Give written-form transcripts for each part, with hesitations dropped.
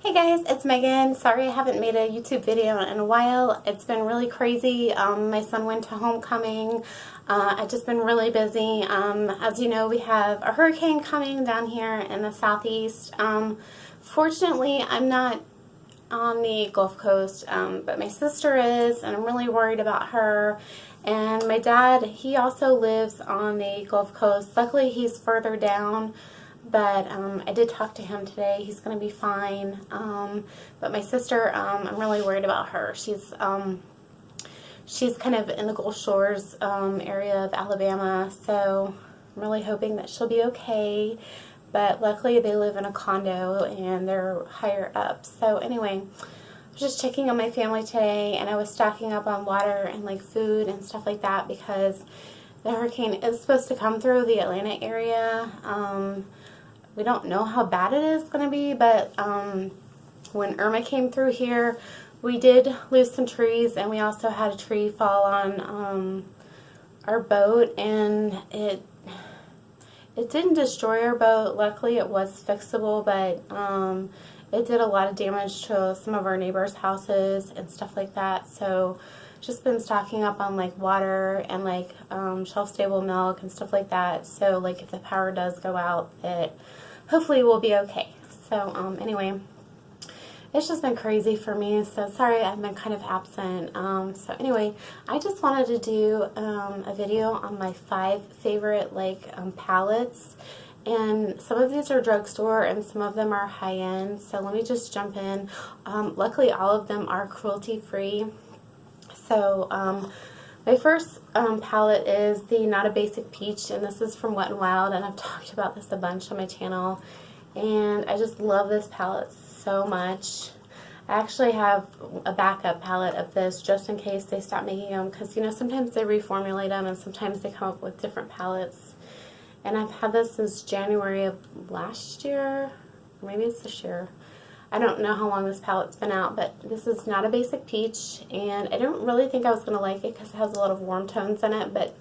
Hey guys, it's Megan. Sorry I haven't made a YouTube video in a while. It's been really crazy. My son went to homecoming. I've just been really busy. As you know, we have a hurricane coming down here in the southeast. Fortunately, I'm not on the Gulf Coast, but my sister is, and I'm really worried about her. And my dad, he also lives on the Gulf Coast. Luckily, he's further down. But I did talk to him today. He's going to be fine. But my sister, I'm really worried about her. She's kind of in the Gulf Shores area of Alabama, so I'm really hoping that she'll be okay. But luckily, they live in a condo and they're higher up. So anyway, I was just checking on my family today, and I was stocking up on water and like food and stuff like that because the hurricane is supposed to come through the Atlanta area. We don't know how bad it is going to be, but when Irma came through here, we did lose some trees, and we also had a tree fall on our boat, and it didn't destroy our boat. Luckily, it was fixable, but it did a lot of damage to some of our neighbors' houses and stuff like that. So just been stocking up on like water and like shelf-stable milk and stuff like that. So like if the power does go out, it hopefully will be okay. So anyway, it's just been crazy for me. So sorry I've been kind of absent. So anyway, I just wanted to do a video on my 5 favorite like palettes. And some of these are drugstore and some of them are high-end. So let me just jump in. Luckily, all of them are cruelty-free. So my first palette is the Not a Basic Peach, and this is from Wet n Wild, and I've talked about this a bunch on my channel. And I just love this palette so much. I actually have a backup palette of this just in case they stop making them, because you know sometimes they reformulate them and sometimes they come up with different palettes. And I've had this since January of last year, or maybe it's this year. I don't know how long this palette's been out, but this is Not a Basic Peach, and I don't really think I was going to like it because it has a lot of warm tones in it, but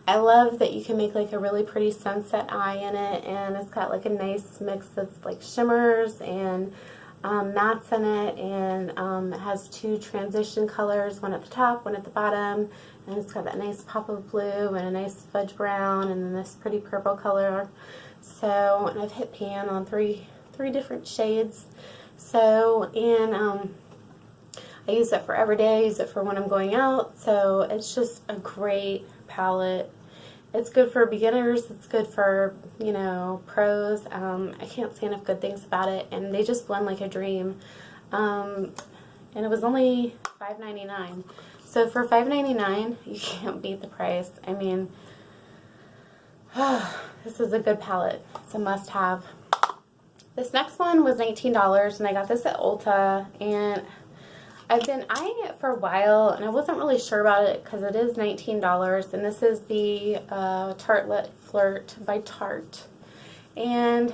I love that you can make like a really pretty sunset eye in it, and it's got like a nice mix of like shimmers and mattes in it, and it has 2 transition colors, one at the top, one at the bottom, and it's got that nice pop of blue and a nice fudge brown and then this pretty purple color. So, and I've hit pan on three different shades. So, and I use it for every day. I use it for when I'm going out. So it's just a great palette. It's good for beginners. It's good for, you know, pros. I can't say enough good things about it, and they just blend like a dream. And it was only $5.99. So for $5.99, you can't beat the price. I mean, this is a good palette. It's a must-have. This next one was $19, and I got this at Ulta, and I've been eyeing it for a while, and I wasn't really sure about it because it is $19, and this is the Tartelette Flirt by Tarte. And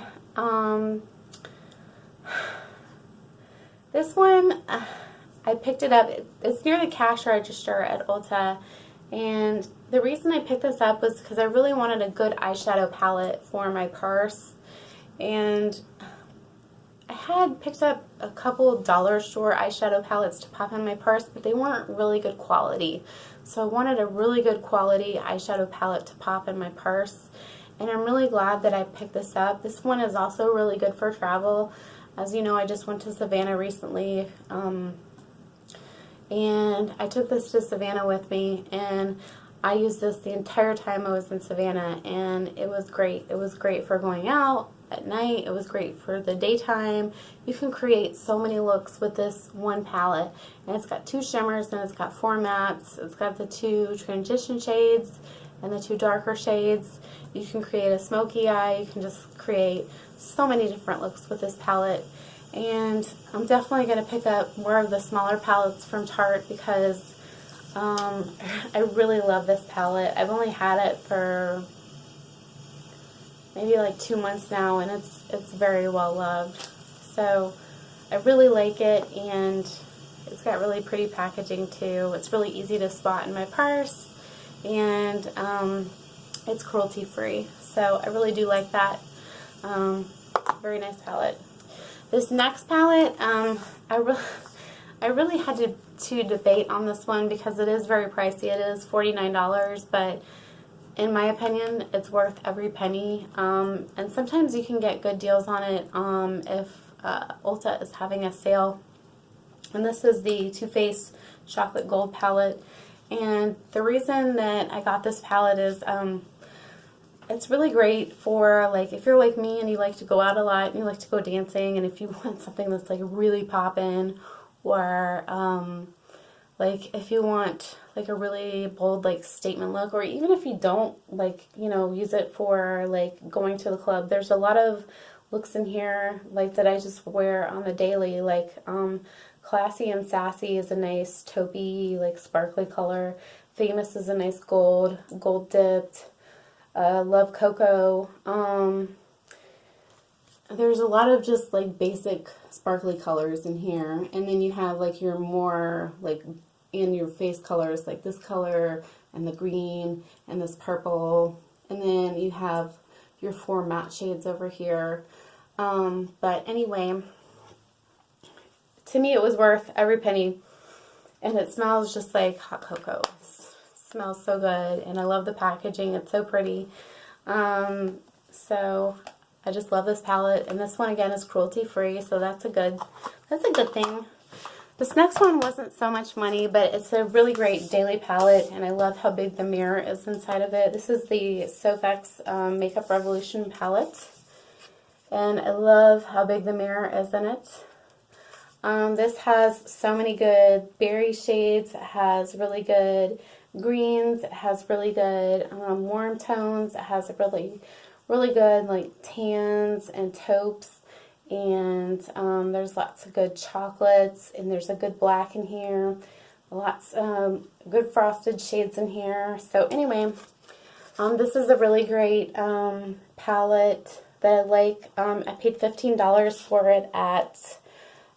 this one, I picked it up. It's near the cash register at Ulta, and the reason I picked this up was because I really wanted a good eyeshadow palette for my purse. And I had picked up a couple dollar store eyeshadow palettes to pop in my purse, but they weren't really good quality. So I wanted a really good quality eyeshadow palette to pop in my purse. And I'm really glad that I picked this up. This one is also really good for travel. As you know, I just went to Savannah recently. And I took this to Savannah with me, and I used this the entire time I was in Savannah, and it was great. It was great for going out at night. It was great for the daytime. You can create so many looks with this one palette, and it's got 2 shimmers, and it's got 4 mattes. It's got the 2 transition shades and the 2 darker shades. You can create a smoky eye. You can just create so many different looks with this palette. And I'm definitely going to pick up more of the smaller palettes from Tarte because I really love this palette. I've only had it for maybe like 2 months now, and it's very well loved. So I really like it, and it's got really pretty packaging too. It's really easy to spot in my purse, and it's cruelty free. So I really do like that. Very nice palette. This next palette, I really had to debate on this one because it is very pricey. It is $49, but in my opinion, it's worth every penny. And sometimes you can get good deals on it if Ulta is having a sale. And this is the Too Faced Chocolate Gold palette. And the reason that I got this palette is it's really great for, like, if you're like me and you like to go out a lot and you like to go dancing, and if you want something that's like really poppin', or like if you want like a really bold like statement look, or even if you don't like, you know, use it for like going to the club. There's a lot of looks in here like that I just wear on the daily, like Classy and Sassy is a nice taupey like sparkly color. Famous is a nice gold dipped. Love Cocoa. There's a lot of just like basic sparkly colors in here, and then you have like your more like in your face colors, like this color and the green and this purple, and then you have your 4 matte shades over here. But anyway, to me it was worth every penny, and it smells just like hot cocoa. Smells so good, and I love the packaging. It's so pretty. So I just love this palette, and this one again is cruelty free, so that's a good thing. This next one wasn't so much money, but it's a really great daily palette, and I love how big the mirror is inside of it. This is the SophX Makeup Revolution palette, and I love how big the mirror is in it. This has so many good berry shades. It has really good greens. It has really good warm tones. It has a really good like tans and taupes, and there's lots of good chocolates, and there's a good black in here, lots good frosted shades in here. So anyway, this is a really great palette that I like. I paid $15 for it at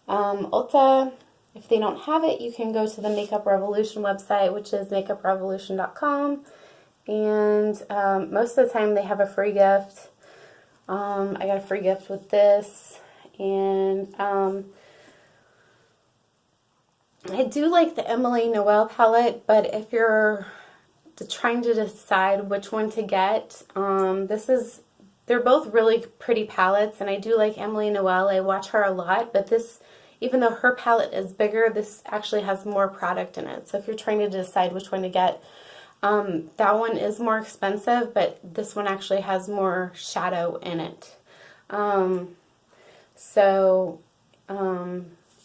Ulta. If they don't have it, you can go to the Makeup Revolution website, which is makeuprevolution.com. And most of the time they have a free gift. I got a free gift with this. And I do like the Emily Noel palette, but if you're trying to decide which one to get, they're both really pretty palettes, and I do like Emily Noel. I watch her a lot, but this, even though her palette is bigger, this actually has more product in it. So if you're trying to decide which one to get, that one is more expensive, but this one actually has more shadow in it. And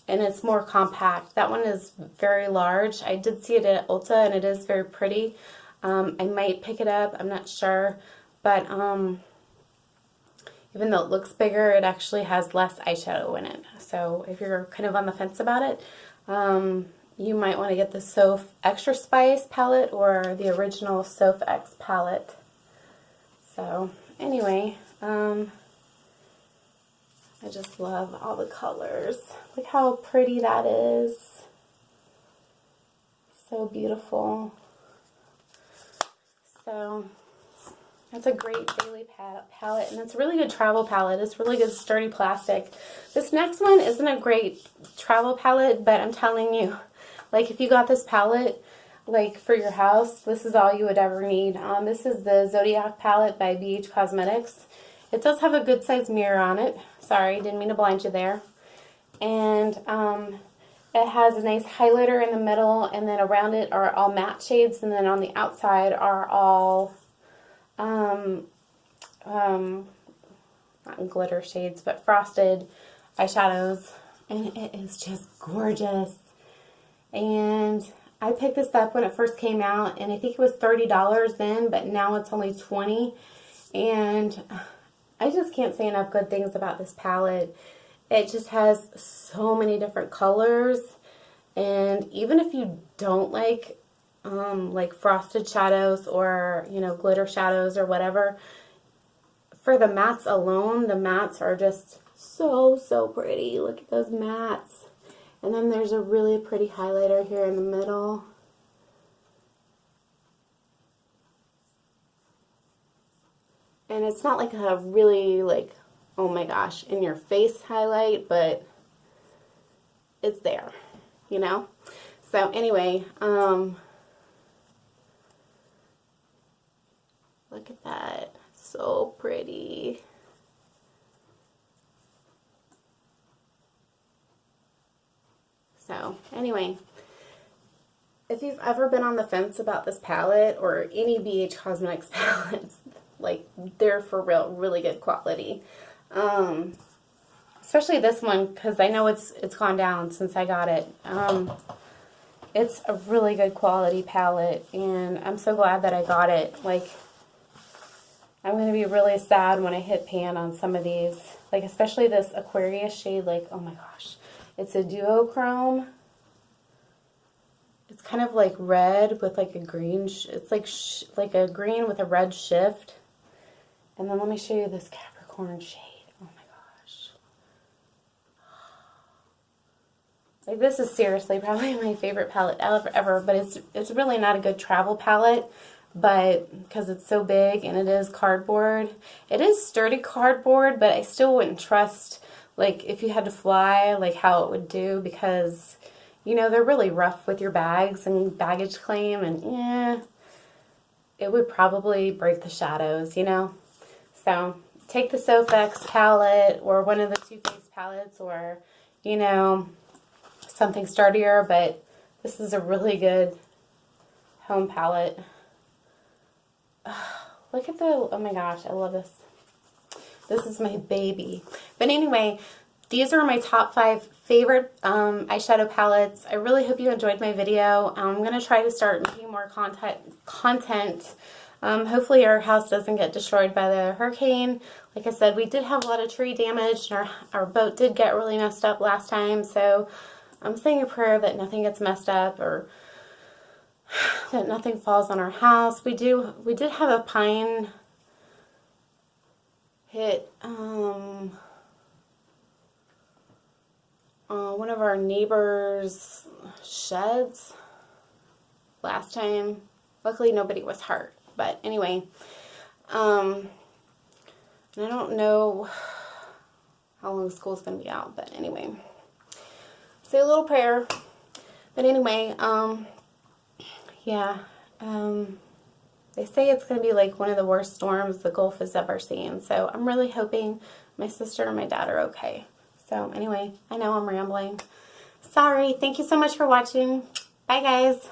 it's more compact. That one is very large. I did see it at Ulta, and it is very pretty. I might pick it up. I'm not sure. But even though it looks bigger, it actually has less eyeshadow in it. So if you're kind of on the fence about it, you might want to get the Soph Extra Spice palette or the original SophX palette. So anyway, I just love all the colors. Look how pretty that is. So beautiful. So that's a great daily palette, and it's a really good travel palette. It's really good sturdy plastic. This next one isn't a great travel palette, but I'm telling you, like if you got this palette like for your house, this is all you would ever need. This is the Zodiac palette by BH Cosmetics. It does have a good size mirror on it. Sorry, didn't mean to blind you there. And it has a nice highlighter in the middle, and then around it are all matte shades, and then on the outside are all not glitter shades, but frosted eyeshadows, and it is just gorgeous. And I picked this up when it first came out, and I think it was $30 then, but now it's only $20, and I just can't say enough good things about this palette. It just has so many different colors, and even if you don't like frosted shadows or, you know, glitter shadows or whatever, for the mattes alone, the mattes are just so pretty. Look at those mattes. And then there's a really pretty highlighter here in the middle. And it's not like a really like oh my gosh, in your face highlight, but it's there, you know? So anyway, look at that. So pretty. So anyway, if you've ever been on the fence about this palette or any BH Cosmetics palettes, like, they're for real, really good quality. Especially this one, because I know it's gone down since I got it. It's a really good quality palette, and I'm so glad that I got it. Like, I'm going to be really sad when I hit pan on some of these. Like, especially this Aquarius shade, like, oh my gosh. It's a duochrome. It's kind of like red with like a green, it's like a green with a red shift. And then let me show you this Capricorn shade. Oh my gosh. Like, this is seriously probably my favorite palette ever, but it's really not a good travel palette, but because it's so big and it is cardboard. It is sturdy cardboard, but I still wouldn't trust, like, if you had to fly, like, how it would do, because, you know, they're really rough with your bags and baggage claim, and it would probably break the shadows, you know. So take the SophX palette or one of the Too Faced palettes, or, you know, something sturdier, but this is a really good home palette. Look at the, oh my gosh, I love this. This is my baby. But anyway, these are my top 5 favorite eyeshadow palettes. I really hope you enjoyed my video. I'm going to try to start making more content. Hopefully our house doesn't get destroyed by the hurricane. Like I said, we did have a lot of tree damage, and our boat did get really messed up last time. So I'm saying a prayer that nothing gets messed up, or that nothing falls on our house. We did have a pine hit one of our neighbors' sheds last time. Luckily nobody was hurt, but anyway, I don't know how long school's gonna be out, but anyway, say a little prayer. But anyway, yeah, they say it's going to be like one of the worst storms the Gulf has ever seen. So I'm really hoping my sister and my dad are okay. So anyway, I know I'm rambling. Sorry. Thank you so much for watching. Bye, guys.